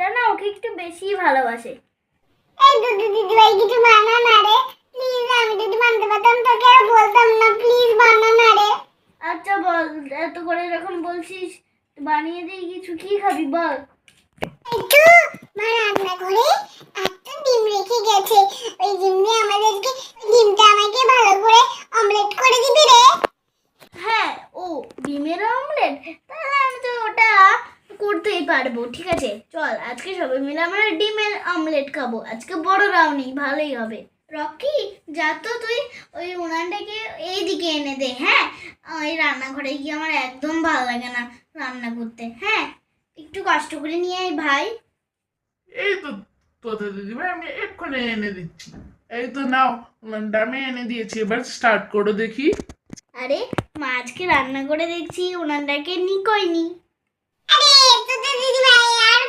বাচ্চা না ওকে একটু বেশি ভালোবাসে। এই দুধু দিদিভাই কিছু বানা না রে প্লিজ, আমি যদি বানাতে পারতাম তোকে আর বলতাম না, প্লিজ বানা না রে। আচ্ছা বল, এত করে যখন বলছিস বানিয়ে দিই কিছু। কি খাবি বল? একটু মা রান্না করে একটা ডিম রেখে গেছে, ওই ডিম দিয়ে আমাদেরকে ডিমটা আমাকে ভালো করে অমলেট করে দিবি রে। হ্যাঁ, ও ডিমের অমলেট, তাহলে আমি তো ওটা করতেই পারবো। ঠিক আছে চল, আজকে সবাই মিলে আমরা ডিমের অমলেট খাবো। আজকে বড় রাউনি, ভালোই হবে। রকি, যা তো তুই ওই উনানটাকে এইদিকে এনে দে। হ্যাঁ, ওই রান্নাঘরে গিয়ে আমার একদম ভালো লাগে না রান্না করতে। হ্যাঁ, একটু কষ্ট করে নিয়ে আয় ভাই। এই তো তোতা দিদিভাই, আমি এক্ষুনি এনে দিচ্ছি। এই তো নাও, উনানটা আমি এনে দিয়েছি, এবার স্টার্ট করো দেখি। আরে মা আজকে রান্না করে দেখছি উনানটাকে নিকোয়নি। আরে তোদের দিদিভাই আর